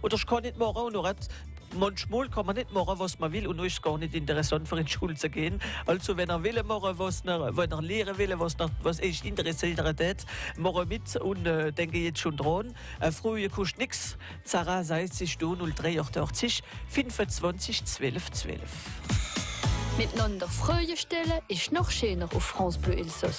Oder ich kann nicht machen und noch manchmal kann man nicht machen, was man will, und ist gar nicht interessant für in die Schule zu gehen. Also wenn will machen, wenn lehren will, was ich interessiert hat, mache mit und denke jetzt schon dran. Früher kostet nichts. Sarah Seitz ist 0388 25 12 12. Miteinander Freude stellen ist noch schöner auf France Bleu Elsass.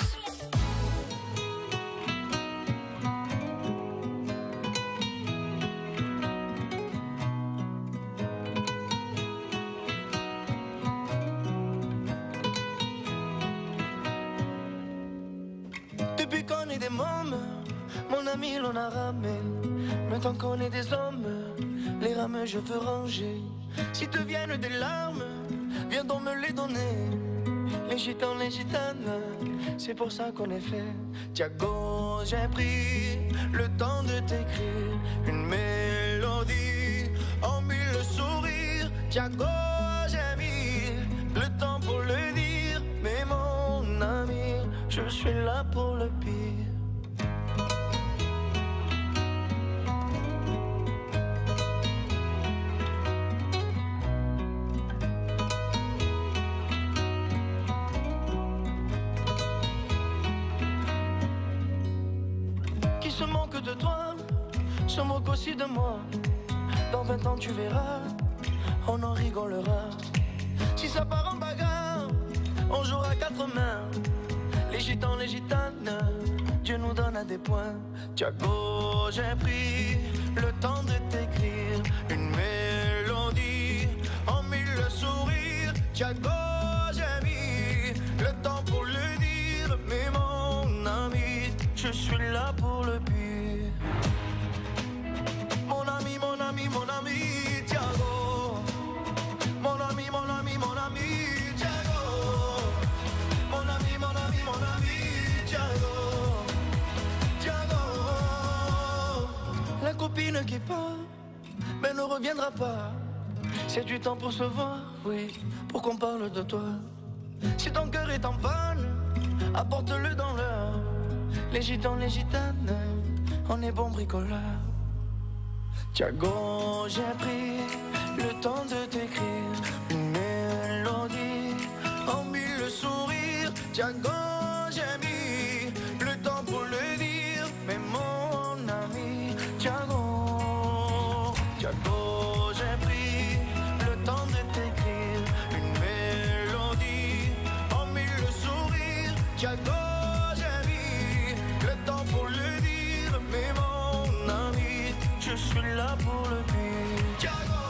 Depuis qu'on est des mômes, mon ami l'on a ramé. Maintenant qu'on est des hommes, les rames je veux ranger. Si te viennent des larmes, viens donc me les donner. Les gitans, les gitanes, c'est pour ça qu'on est fait. Thiago, j'ai pris le temps de t'écrire une mélodie en mille sourires. Thiago, j'ai mis le temps pour le dire, mais mon ami, je suis là pour le pire. Qui se moque de toi, se moque aussi de moi. Dans 20 ans tu verras, on en rigolera. Si ça part en bagarre, on jouera à 4 mains. Les gitans, les gitanes, Dieu nous donne à des points. Thiago, j'ai pris le temps de t'écrire une mélodie en mille sourires. Thiago, j'ai mis le temps pour le dire, mais mon ami, je suis là pour le pire. Mon ami, mon ami, mon ami, Thiago. Mon ami, mon ami, mon ami, Thiago. Mon ami, mon ami, mon ami, Thiago. Thiago. La copine qui part, mais ne reviendra pas. C'est du temps pour se voir, oui, pour qu'on parle de toi. Si ton cœur est en panne, apporte-le dans l'heure. Les gitans, les gitanes, on est bons bricoleurs. Thiago, j'ai pris le temps de t'écrire une mélodie en mille sourires. Thiago, j'ai mis le temps pour le dire, mais mon ami, Thiago, Thiago, j'ai pris le temps de t'écrire une mélodie en mille sourires. Thiago, j'ai mis le temps pour le dire, mais mon ami, je suis là pour le pire. Thiago.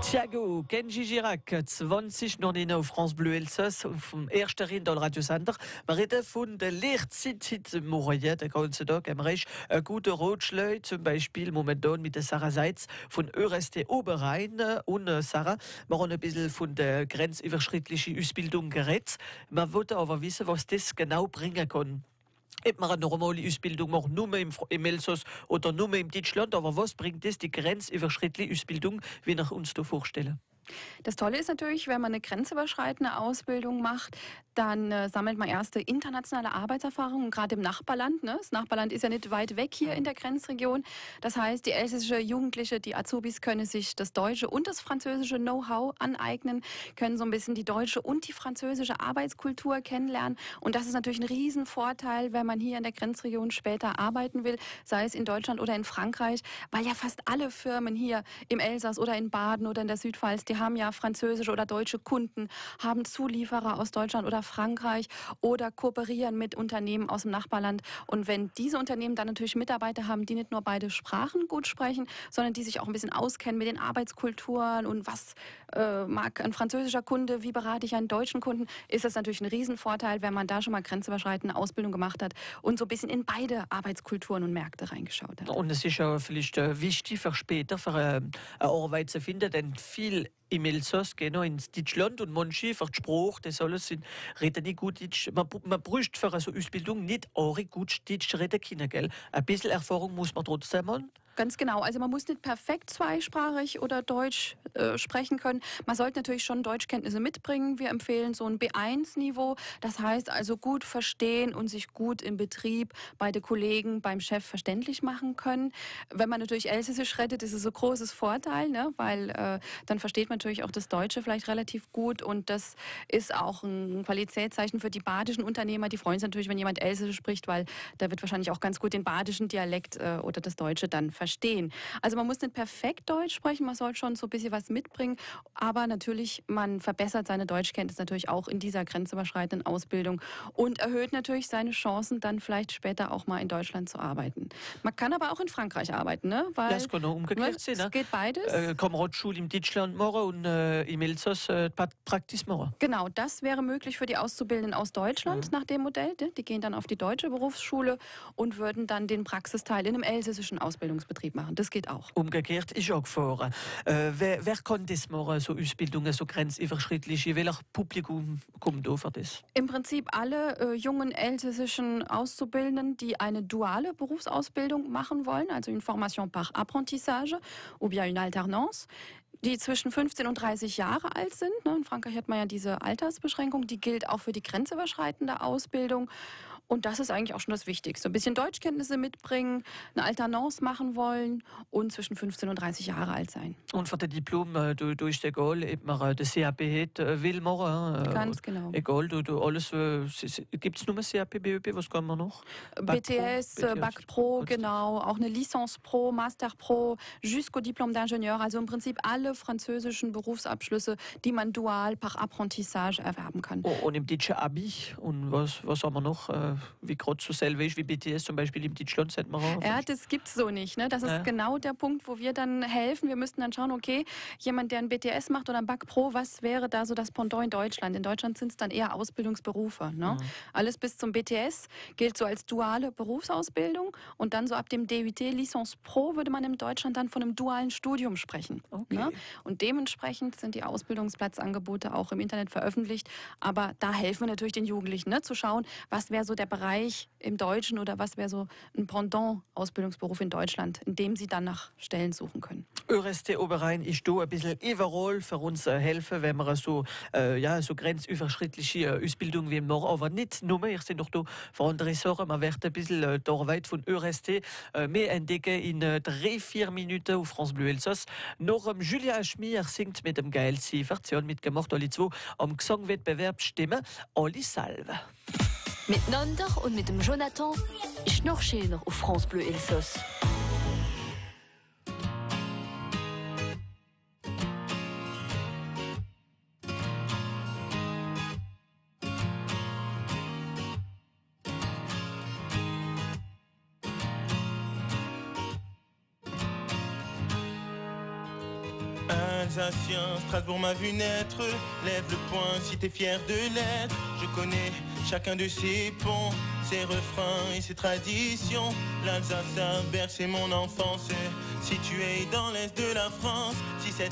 Thiago, Kenji Girac, 20 Nordine auf France Bleu Elsass, vom ersten Rind Radiosender. Wir reden von der Lehrzeit morgen, den ganzen Tag, am Recht. Ein guter Rotschleu, zum Beispiel momentan mit der Sarah Seitz von ÖRST Oberrhein. Und Sarah, wir haben ein bisschen von der grenzüberschrittlichen Ausbildung geredet. Wir wollten aber wissen, was das genau bringen kann. Ob man eine normale Ausbildung macht, nur im Elsass oder nur im Deutschland, aber was bringt das, die grenzüberschrittliche Ausbildung, wie wir uns das vorstellen? Das Tolle ist natürlich, wenn man eine grenzüberschreitende Ausbildung macht, dann sammelt man erste internationale Arbeitserfahrungen, gerade im Nachbarland. Ne? Das Nachbarland ist ja nicht weit weg hier in der Grenzregion. Das heißt, die elsässische Jugendliche, die Azubis können sich das deutsche und das französische Know-how aneignen, können so ein bisschen die deutsche und die französische Arbeitskultur kennenlernen. Und das ist natürlich ein Riesenvorteil, wenn man hier in der Grenzregion später arbeiten will, sei es in Deutschland oder in Frankreich, weil ja fast alle Firmen hier im Elsass oder in Baden oder in der Südpfalz, die haben ja französische oder deutsche Kunden, haben Zulieferer aus Deutschland oder Frankreich oder kooperieren mit Unternehmen aus dem Nachbarland. Und wenn diese Unternehmen dann natürlich Mitarbeiter haben, die nicht nur beide Sprachen gut sprechen, sondern die sich auch ein bisschen auskennen mit den Arbeitskulturen und was mag ein französischer Kunde, wie berate ich einen deutschen Kunden, ist das natürlich ein Riesenvorteil, wenn man da schon mal grenzüberschreitende Ausbildung gemacht hat und so ein bisschen in beide Arbeitskulturen und Märkte reingeschaut hat. Und es ist ja vielleicht wichtig für später, für eine Arbeit zu finden, denn viel im Elsass gehen in Deutschland und manche für die Sprache, das alles reden nicht gut Deutsch. Man bräuchte für eine Ausbildung nicht auch gut Deutsch reden können, gell? Ein bisschen Erfahrung muss man trotzdem haben. Ganz genau. Also man muss nicht perfekt zweisprachig oder Deutsch sprechen können. Man sollte natürlich schon Deutschkenntnisse mitbringen. Wir empfehlen so ein B1-Niveau. Das heißt also gut verstehen und sich gut im Betrieb bei den Kollegen, beim Chef verständlich machen können. Wenn man natürlich Elsässisch redet, ist es so ein großes Vorteil, ne? Weil dann versteht man natürlich auch das Deutsche vielleicht relativ gut und das ist auch ein Qualitätszeichen für die badischen Unternehmer. Die freuen sich natürlich, wenn jemand Elsässisch spricht, weil da wird wahrscheinlich auch ganz gut den badischen Dialekt oder das Deutsche dann verstehen. Also man muss nicht perfekt Deutsch sprechen, man soll schon so ein bisschen was mitbringen, aber natürlich, man verbessert seine Deutschkenntnis natürlich auch in dieser grenzüberschreitenden Ausbildung und erhöht natürlich seine Chancen, dann vielleicht später auch mal in Deutschland zu arbeiten. Man kann aber auch in Frankreich arbeiten, ne? Weil das kann auch umgekehrt sein. Es geht beides. Kameradschule im Deutschland machen und im Elsass Praxis machen. Genau, das wäre möglich für die Auszubildenden aus Deutschland nach dem Modell. Die gehen dann auf die deutsche Berufsschule und würden dann den Praxisteil in einem elsässischen Ausbildungsbetrieb machen. Das geht auch. Umgekehrt ist auch gefahren. Wer kann das machen, so Ausbildungen, so grenzüberschrittliche? Welches Publikum kommt da für das? Im Prinzip alle jungen elsässischen Auszubildenden, die eine duale Berufsausbildung machen wollen, also une formation par apprentissage ou bien une alternance, die zwischen 15 und 30 Jahre alt sind. In Frankreich hat man ja diese Altersbeschränkung, die gilt auch für die grenzüberschreitende Ausbildung. Und das ist eigentlich auch schon das Wichtigste. Ein bisschen Deutschkenntnisse mitbringen, eine Alternance machen wollen und zwischen 15 und 30 Jahre alt sein. Und für das Diplom durch die École, ob man das CAP will machen. Ganz genau. Egal, alles, gibt es nur CAP, BEP, was kann man noch? BTS, Bac Pro, genau, auch eine Licence Pro, Master Pro, jusqu'au Diplôme d'Ingénieur, also im Prinzip alle französischen Berufsabschlüsse, die man dual par Apprentissage erwerben kann. Und im deutschen Abi, und was haben wir noch? Wie gerade so selber ist wie BTS zum Beispiel im Deutschland, sagt man auch. Ja, das gibt es so nicht. Ne? Das ist genau der Punkt, wo wir dann helfen. Wir müssten dann schauen, okay, jemand, der ein BTS macht oder ein Bac Pro, was wäre da so das Pendant in Deutschland? In Deutschland sind es dann eher Ausbildungsberufe. Ne? Alles bis zum BTS gilt so als duale Berufsausbildung und dann so ab dem DUT Licence Pro würde man in Deutschland dann von einem dualen Studium sprechen. Okay. Ne? Und dementsprechend sind die Ausbildungsplatzangebote auch im Internet veröffentlicht. Aber da helfen wir natürlich den Jugendlichen, ne? Zu schauen, was wäre so der Bereich im Deutschen oder was wäre so ein Pendant-Ausbildungsberuf in Deutschland, in dem Sie dann nach Stellen suchen können. ÖRST Oberrhein ist da ein bisschen überall für uns helfen, wenn wir so grenzüberschrittliche Ausbildung wie machen, aber nicht nur, wir sind noch da für andere Sachen, wir werden ein bisschen da weit von ÖRST mehr entdecken in 3-4 Minuten auf France Bleu Elsass. Noch Julia Schmier singt mit dem Geil-Sie-Version mitgemacht, alle zwei am Gesangwettbewerb Stimme, alle Salve. Miteinander und mit dem Jonathan ist noch schöner auf France Bleu Elsass. Alsacien, Strasbourg m'a vu naître. Lève le poing si t'es fier de l'être. Je connais chacun de ses ponts, ses refrains et ses traditions. L'Alsace a bercé mon enfance, située dans l'est de la France. 6-7-9,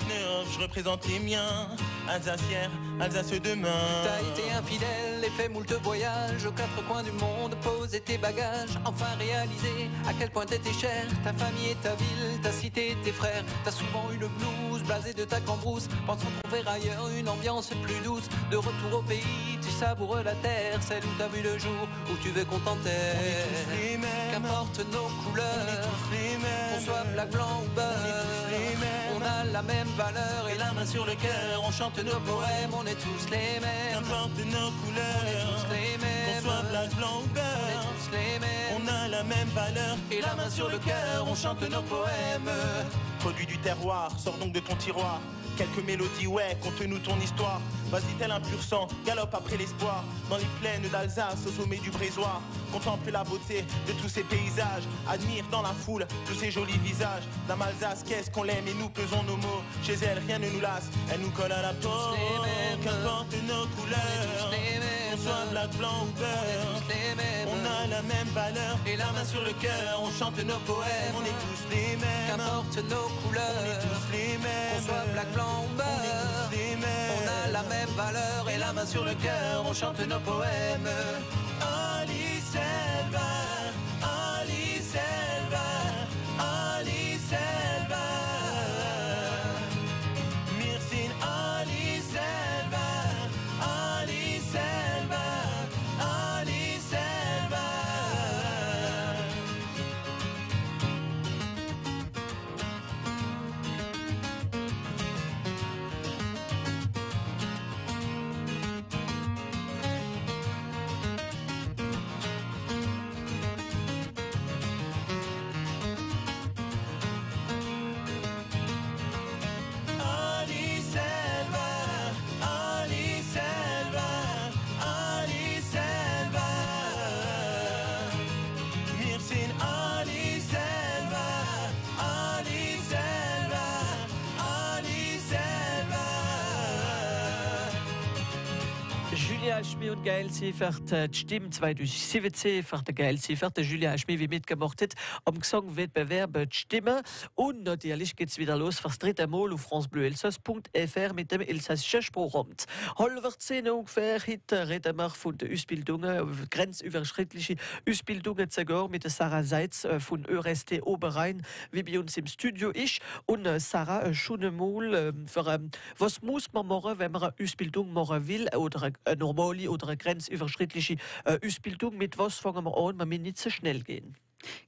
je représente les miens. Alsacière, Alsace demain. T'as été infidèle et fait moult voyages aux quatre coins du monde, posé tes bagages, enfin réalisé à quel point t'étais cher. Ta famille et ta ville, ta cité et tes frères. T'as souvent eu le blues, blasé de ta cambrousse, pensant trouver ailleurs une ambiance plus douce. De retour au pays, tu savoures la terre, celle où t'as vu le jour, où tu veux contenter. On est tous les mêmes, qu'importe nos couleurs, on est tous les mêmes, qu'on soit black, blanc ou beurre, on est tous les mêmes, on a la même valeur et la main sur le cœur, on chante nos poèmes, on est tous les mêmes, qu'importe nos couleurs, on est tous les mêmes, qu'on soit black, blanc ou on est beurre, tous les mêmes, on a la même valeur et la main sur le cœur, on chante nos poèmes. Produit du terroir, sors donc de ton tiroir. Quelques mélodies, ouais, conte-nous ton histoire. Vas-y, tel un pur sang, galope après l'espoir. Dans les plaines d'Alsace, au sommet du Brésoir. Contemple la beauté de tous ces paysages. Admire dans la foule tous ces jolis visages. Dame Alsace, qu'est-ce qu'on l'aime et nous pesons nos mots. Chez elle, rien ne nous lasse, elle nous colle à la peau. Qu'importe nos couleurs, qu'on soit black, blanc ou beurre. On a la même valeur et la main sur le cœur, on chante nos poèmes. On est tous les mêmes, qu'importe nos couleurs, on est tous les mêmes, qu'on soit black, blanc ou beurre, on est tous les mêmes, on a la même valeur et la main sur le cœur, on chante nos poèmes. Ali Selva, Ali Selva, Ali Julia Schmid und Gail Siefert, die Stimme 2017 für den Gail Siefert, der Julia Schmid, wie mitgemacht hat, am Gesangwettbewerb die Stimme. Und natürlich geht es wieder los für das dritte Mal auf francebleuelsass.fr mit dem elsassischen Sprachamt. Halb 10 ungefähr, heute reden wir von den Ausbildungen, grenzüberschrittliche Ausbildungen sogar mit Sarah Seitz von ÖRST Oberrhein, wie bei uns im Studio ist. Und Sarah, schon einmal, was muss man machen, wenn man eine Ausbildung machen will, oder eine normale oder eine grenzüberschrittliche Ausbildung? Mit was fangen wir an? Man muss nicht so schnell gehen.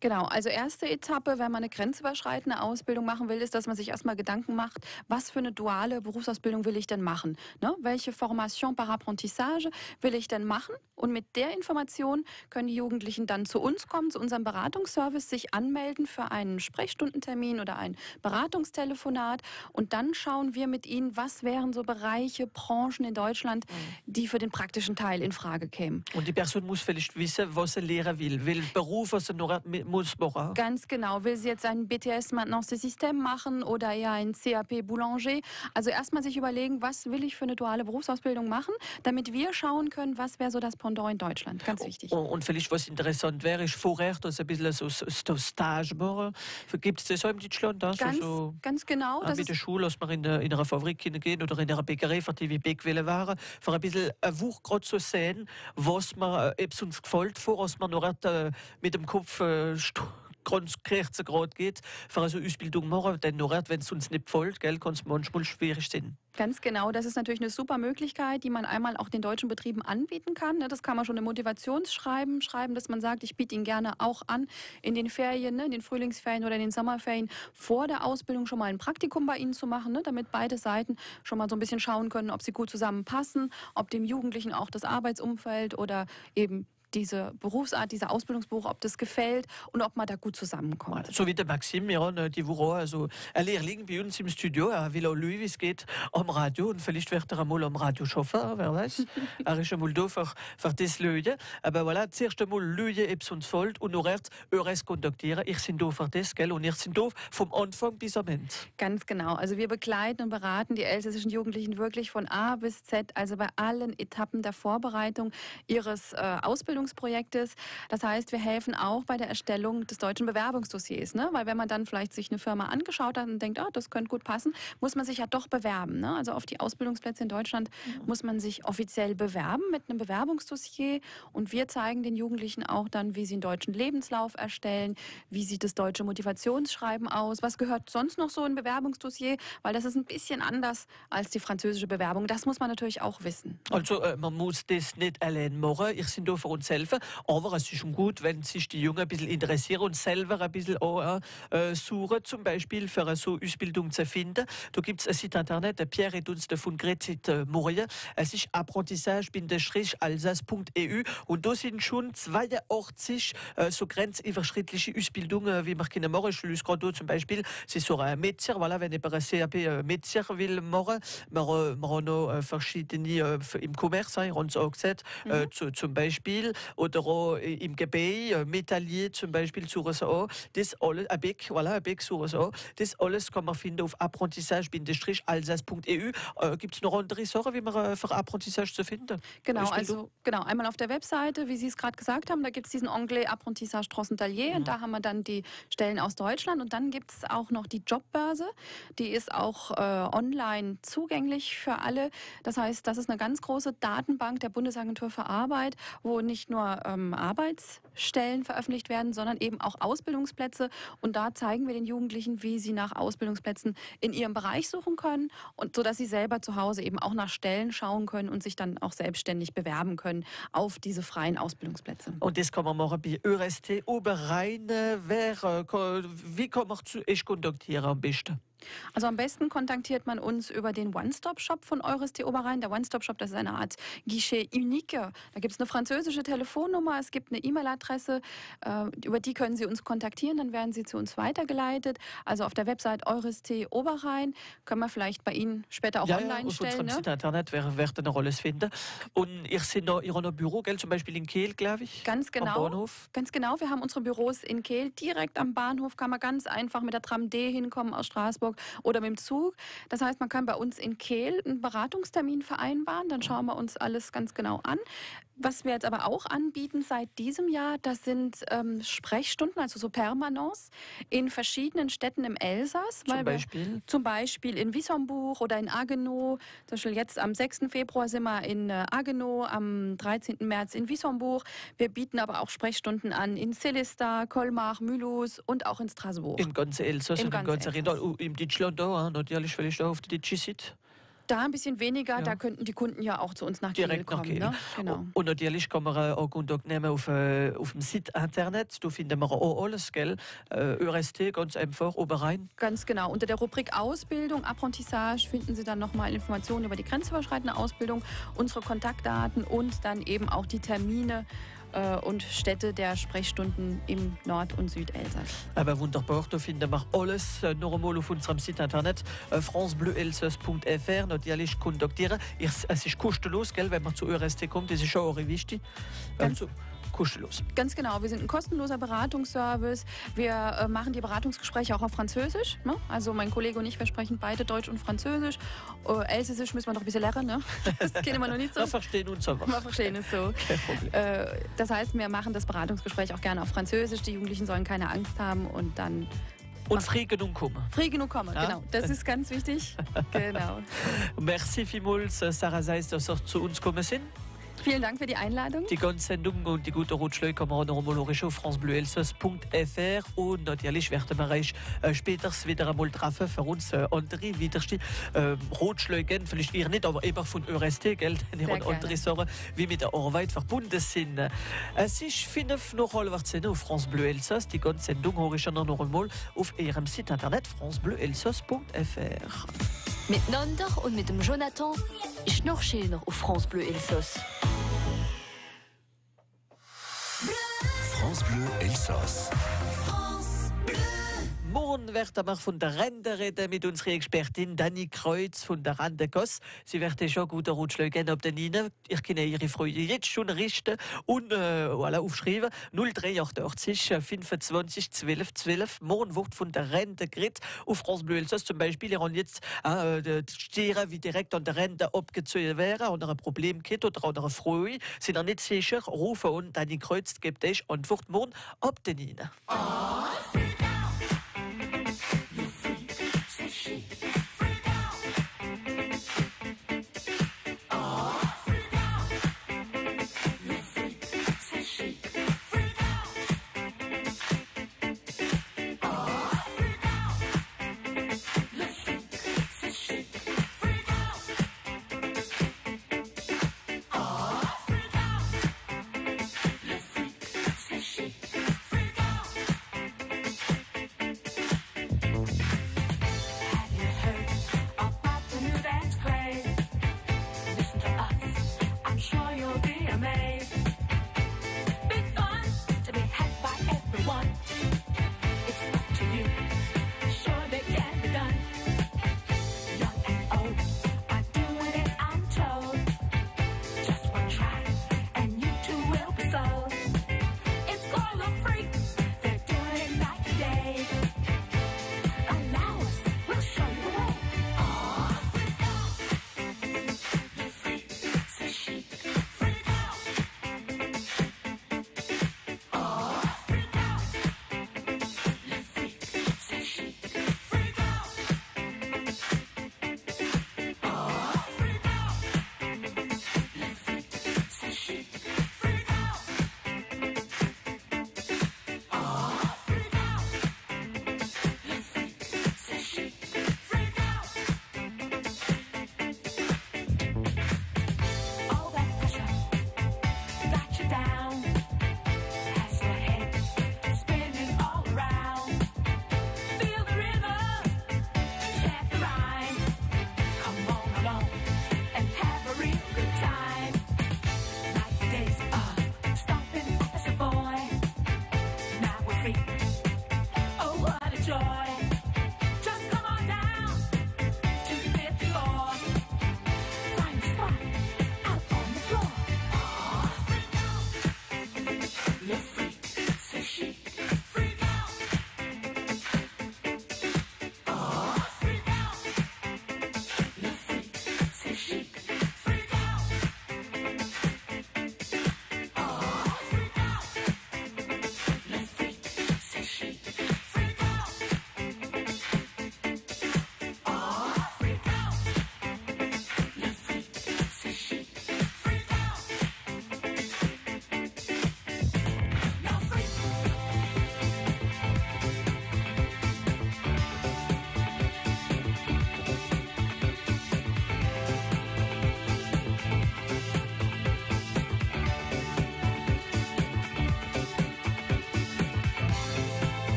Genau, also erste Etappe, wenn man eine grenzüberschreitende Ausbildung machen will, ist, dass man sich erstmal Gedanken macht, was für eine duale Berufsausbildung will ich denn machen? Ne? Welche Formation par Apprentissage will ich denn machen? Und mit der Information können die Jugendlichen dann zu uns kommen, zu unserem Beratungsservice, sich anmelden für einen Sprechstundentermin oder ein Beratungstelefonat. Und dann schauen wir mit ihnen, was wären so Bereiche, Branchen in Deutschland, die für den praktischen Teil in Frage kämen. Und die Person muss vielleicht wissen, was sie lehren will, welchen Beruf sie noch muss machen. Ganz genau. Will sie jetzt einen BTS Maintenance des Systèmes machen oder eher ein CAP Boulanger? Also erstmal sich überlegen, was will ich für eine duale Berufsausbildung machen, damit wir schauen können, was wäre so das Pendant in Deutschland. Ganz wichtig. Und vielleicht was interessant wäre, ist vorher, dass ein bisschen so Stage machen. Gibt es das auch in Deutschland? Ganz genau. Das mit der Schule, dass man in einer Fabrik gehen oder in einer Bäckerei, für die wir Bäckwelle waren, für ein bisschen eine Woche gerade zu sehen, was man uns gefällt, vor, dass man noch mit dem Kopf ganz gerade geht, für eine Ausbildung machen, denn nur wenn es uns nicht gefällt, kann es manchmal schwierig sein. Ganz genau, das ist natürlich eine super Möglichkeit, die man einmal auch den deutschen Betrieben anbieten kann. Das kann man schon im Motivationsschreiben schreiben, dass man sagt, ich biete Ihnen gerne auch an, in den Ferien, in den Frühlingsferien oder in den Sommerferien vor der Ausbildung schon mal ein Praktikum bei Ihnen zu machen, damit beide Seiten schon mal so ein bisschen schauen können, ob sie gut zusammenpassen, ob dem Jugendlichen auch das Arbeitsumfeld oder eben diese Berufsart, dieser Ausbildungsberuf, ob das gefällt und ob man da gut zusammenkommt. So wie der Maxim, ja, die Woche, also ein Lehrling bei uns im Studio, er will auch schauen, wie es geht am Radio und vielleicht wird er einmal am Radio schaffen, wer weiß. Er ist einmal da für das Lösen. Aber voilà, zuerst einmal lösen, ob es uns gefällt und nachher ÖRS kontaktieren. Ich bin da für das, gell, und ich bin da vom Anfang bis am Ende. Ganz genau. Also wir begleiten und beraten die elsässischen Jugendlichen wirklich von A bis Z, also bei allen Etappen der Vorbereitung ihres Ausbildungsprojektes. Das heißt, wir helfen auch bei der Erstellung des deutschen Bewerbungsdossiers. Weil wenn man dann vielleicht sich eine Firma angeschaut hat und denkt, das könnte gut passen, muss man sich ja doch bewerben. Also auf die Ausbildungsplätze in Deutschland muss man sich offiziell bewerben mit einem Bewerbungsdossier. Und wir zeigen den Jugendlichen auch dann, wie sie einen deutschen Lebenslauf erstellen, wie sieht das deutsche Motivationsschreiben aus, was gehört sonst noch so in ein Bewerbungsdossier, weil das ist ein bisschen anders als die französische Bewerbung. Das muss man natürlich auch wissen. Also man muss das nicht allein machen. Ich bin da für uns helfen, aber es ist schon gut, wenn sich die Jungen ein bisschen interessieren und selber ein bisschen auch suchen, zum Beispiel für eine so Ausbildung zu finden. Da gibt es ein Site internet, der Pierre et uns von Grezit Moria. Es ist apprentissage-alsace.eu und da sind schon 82 so grenzüberschrittliche Ausbildungen, wie man können machen. Ich löse gerade zum Beispiel, c'est so ein Métier, voilà, wenn ich ein CAP Métier will machen. Wir haben noch verschiedene im Commerce, haben uns auch gesagt, zum Beispiel, oder auch im Gebäi, Metallier zum Beispiel, suchen auch. Das alles, ein Beck, suchen auch. Das alles kann man finden auf apprentissage-alsace.eu. Gibt es noch andere Sachen, wie man für Apprentissage zu finden? Genau, einmal auf der Webseite, wie Sie es gerade gesagt haben, da gibt es diesen Onglet Apprentissage Transfrontalier und da haben wir dann die Stellen aus Deutschland und dann gibt es auch noch die Jobbörse, die ist auch online zugänglich für alle. Das heißt, das ist eine ganz große Datenbank der Bundesagentur für Arbeit, wo nicht nur Arbeitsstellen veröffentlicht werden, sondern eben auch Ausbildungsplätze. Und da zeigen wir den Jugendlichen, wie sie nach Ausbildungsplätzen in ihrem Bereich suchen können und so, dass sie selber zu Hause eben auch nach Stellen schauen können und sich dann auch selbstständig bewerben können auf diese freien Ausbildungsplätze. Und das kann man machen bei ÖRST Oberrhein. Wie kann man zu euch kontaktieren am besten? Also am besten kontaktiert man uns über den One-Stop-Shop von ÖRST Oberrhein. Der One-Stop-Shop, das ist eine Art Guichet unique. Da gibt es eine französische Telefonnummer, es gibt eine E-Mail-Adresse, über die können Sie uns kontaktieren, dann werden Sie zu uns weitergeleitet. Also auf der Website ÖRST Oberrhein können wir vielleicht bei Ihnen später auch online stellen. Auf unserem Site Internet werden noch alles finden. Und ihr seid noch in einem Büro, gell? Zum Beispiel in Kehl, glaube ich. Ganz genau. Am Bahnhof. Ganz genau, wir haben unsere Büros in Kehl direkt am Bahnhof, kann man ganz einfach mit der Tram D hinkommen aus Straßburg. Straßburg oder mit dem Zug. Das heißt, man kann bei uns in Kehl einen Beratungstermin vereinbaren. Dann schauen wir uns alles ganz genau an. Was wir jetzt aber auch anbieten seit diesem Jahr, das sind Sprechstunden, also so Permanence in verschiedenen Städten im Elsass. Zum Beispiel in Wissembourg oder in Ageno. Zum Beispiel jetzt am 6. Februar sind wir in Ageno, am 13. März in Wissembourg. Wir bieten aber auch Sprechstunden an in Célestat, Colmar, Mulhouse und auch in Strasbourg. Im ganzen Elsass und im ganzen Rheinland. Im Deutschland da, natürlich, weil ich da auf der Deutsche Sitze. Da ein bisschen weniger, ja. Da könnten die Kunden ja auch zu uns nach Kehl kommen. Ne? Genau. Und natürlich kann man auch Kontakt nehmen auf dem Site Internet. Da finden wir auch alles, gell? ÖRST, ganz einfach, Oberrhein. Ganz genau. Unter der Rubrik Ausbildung, Apprentissage finden Sie dann nochmal Informationen über die grenzüberschreitende Ausbildung, unsere Kontaktdaten und dann eben auch die Termine und Städte der Sprechstunden im Nord- und Südelsass. Aber wunderbar, da finden wir alles normal auf unserem Site Internet francebleuelsass.fr. Natürlich kontaktieren. Es ist kostenlos, gell, wenn man zu ÖRST kommt, das ist schon auch wichtig. Kostenlos. Ganz genau, wir sind ein kostenloser Beratungsservice. Wir machen die Beratungsgespräche auch auf Französisch. Ne? Also mein Kollege und ich, wir sprechen beide Deutsch und Französisch. Elsässisch müssen wir noch ein bisschen lernen. Ne? Das kennen wir noch nicht so. Wir verstehen uns aber. Wir verstehen es so. Kein Problem. Das heißt, wir machen das Beratungsgespräch auch gerne auf Französisch. Die Jugendlichen sollen keine Angst haben und dann... Und früh genug kommen. Früh genug kommen, ja? Genau. Das ist ganz wichtig. Genau. Merci vielmals, Sarah Seis, dass Sie zu uns gekommen sind. Vielen Dank für die Einladung. Die ganze Sendung und die gute Rotschläge kann man noch einmal auf francebleuelsass.fr und natürlich werden wir euch später wieder einmal treffen für uns andere wiederste Rotschläge, vielleicht ihr nicht, aber eben von ÖRST, gell, denn ihr andere Sachen, wie mit der Arbeit verbunden sind. Es ist 5 nach halb 10 auf France Bleu Elsass. Die ganze Sendung höre ich noch einmal auf ihrem Site internet francebleuelsass.fr. Miteinander und mit dem Jonathan ist noch schöner auf France Bleu Elsass. France Bleu Elsass. Morgen werden wir von der Rente reden mit unserer Expertin Dani Kreuz von der Rentekoss. Sie werden schon gute Ratschläge geben, ob den Ihnen. Ich kann Ihre Freude jetzt schon richten und voilà, aufschreiben. 083 25 12 12. Morgen wird von der Rente geredet. Auf France Bleu Elsass zum Beispiel. Wir haben jetzt Stiere, wie direkt an der Rente abgezogen wären, oder ein Problem gibt oder eine Freude. Sind noch nicht sicher. Rufen und Dani Kreuz gibt euch Antwort morgen ob den Ihnen.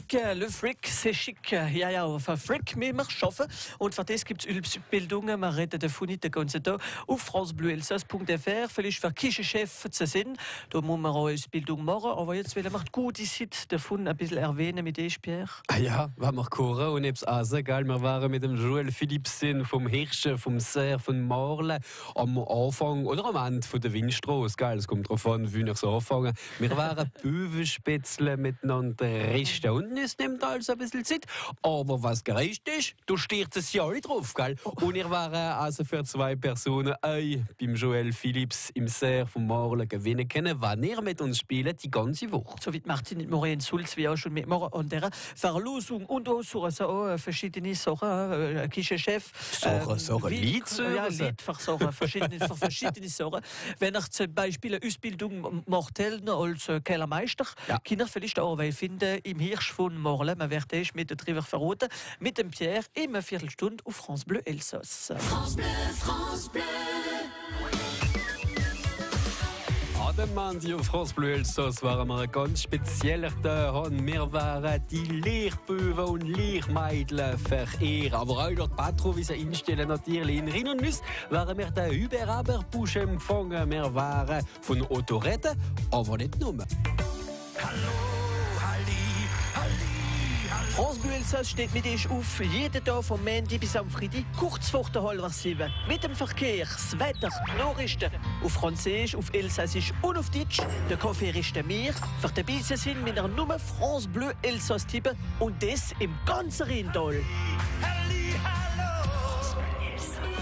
Frick, le Frick, c'est chic. Ja, für Frick müssen wir arbeiten. Und für das gibt es Ausbildungen. Wir reden davon nicht den ganzen Tag auf francebleuelsass.fr. Vielleicht für Küchenchef zu sein. Da muss man auch eine Ausbildung machen. Aber jetzt will man gute Seite davon ein bisschen erwähnen mit dir, Pierre. Ja, wenn wir kochen und etwas essen, gell? Wir waren mit dem Joel Philipsen vom Hirschen, vom Serre, von Morle am Anfang oder am Ende von der Windstraße. Gell? Es kommt darauf an, wie ich so anfange. Wir waren Büwenspätzle miteinander risten und es nimmt alles ein bisschen Zeit. Aber was gerecht ist, da steht es ja alle drauf. Gell? Und wir waren also für 2 Personen beim Joel Philips im Serre von Morle gewinnen können, wenn ihr mit uns spielt die ganze Woche. So wie Martin mit Morien Sulz, wie auch schon mit Morgen und der Verlosung und auch so verschiedene Sachen, Küchenchef. Sachen, Lied? Ja, Lied für Sachen, verschiedene Sachen. Wenn ihr zum Beispiel eine Ausbildung macht als Kellermeister, kann ihr vielleicht auch finden im Hirsch von Morle. Man wird es mit darüber verraten, mit dem Pierre in einer Viertelstunde auf France Bleu Elsass. France Bleu, France Bleu. An dem Montag auf France Bleu Elsass waren wir ganz spezieller Tag. Wir waren die Lehrbuben und Lehrmädchen verehren. Aber auch dort Patro, wie sie einstellen, natürlich in Rhin und Nüss, waren wir den Überaberbusch empfangen. Wir waren von Autorette, aber nicht nur. France Bleu Elsass steht mit euch auf, jeden Tag vom Montag bis am Freitag, kurz vor der 6:30. Mit dem Verkehr, das Wetter, die Nachrichten. Auf Französisch, auf Elsassisch und auf Deutsch. Der Kaffee richten wir. Für dabei sind mit der Nummer France Bleu Elsass tippen und das im ganzen Rheintal.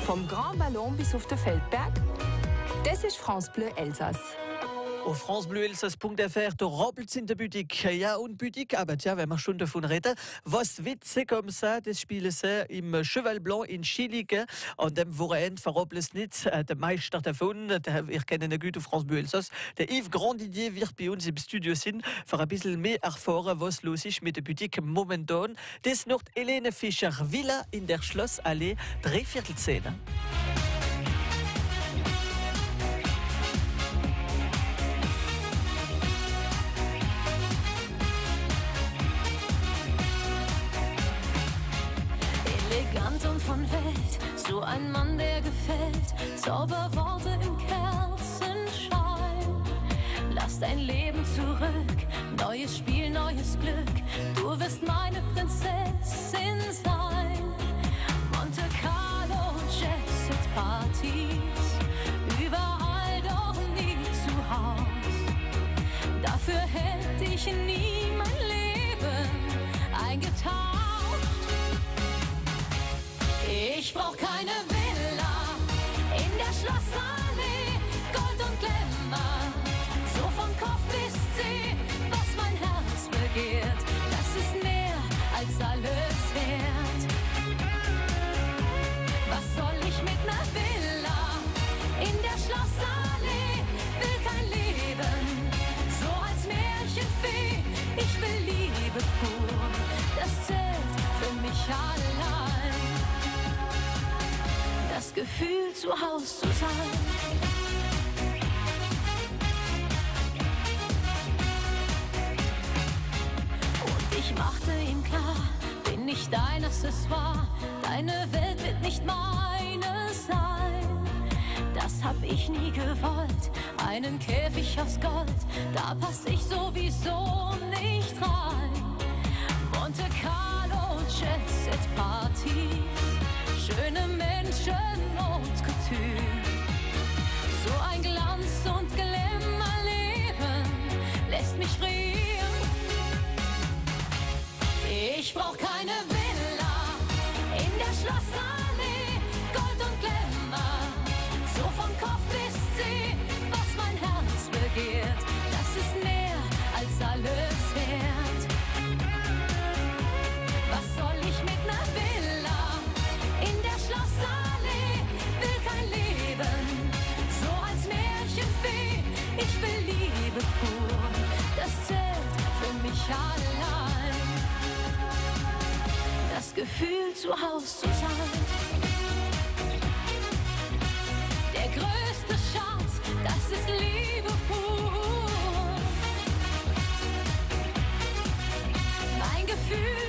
Vom Grand Ballon bis auf den Feldberg, das ist France Bleu Elsass. Auf francebleuelsass.fr, da rappelt es in der Boutique. Ja, und Boutique, aber tja, wenn wir schon davon reden, was Witze comme ça, das spielen sie im Cheval Blanc in Chilique. An dem Wochenende verrappelt es nicht der Meister davon, wir kennen ihn gut auf France Bleu Elsass, der Yves Grandidier wird bei uns im Studio sein, für ein bisschen mehr erfahren, was los ist mit der Boutique momentan. Das noch Helene Fischer Villa in der Schlossallee, 3/4. Und von Welt, so ein Mann, der gefällt, Zauberworte im Kerzenschein. Lass dein Leben zurück, neues Spiel, neues Glück, du wirst meine Prinzessin sein. Monte Carlo, Jet-Set-Partys, überall doch nie zu Haus. Dafür hätte ich nie mein Leben eingetauscht. Ich brauch keine Villa in der Schlossallee, Gold und Glamour, so von Kopf bis Zeh, was mein Herz begehrt, das ist mehr als alles wert. Was soll ich mit ner Villa in der Schlossallee, will kein Leben, so als Märchenfee, ich will Liebe pur, das zählt für mich allein. Das Gefühl, zu Haus zu sein. Und ich machte ihm klar, bin nicht dein Accessoire, deine Welt wird nicht meine sein. Das hab ich nie gewollt, einen Käfig aus Gold, da pass ich sowieso nicht rein. Monte Carlo, Jet-Set-Partys, schöne Menschen und Couture. So ein Glanz und Glimmerleben lässt mich frieren. Ich brauch keine Villa in der Schlossallee, Gold und Glamour, so von Kopf bis Zeh, was mein Herz begehrt, das ist mehr als alles wert. Was soll ich mit ner Villa in der Schlossallee, will kein Leben, so als Märchenfee, ich will Liebe pur, das zählt für mich allein. Das Gefühl, zu Haus zu sein. Der größte Schatz, das ist Liebe pur. Mein Gefühl, Gefühl.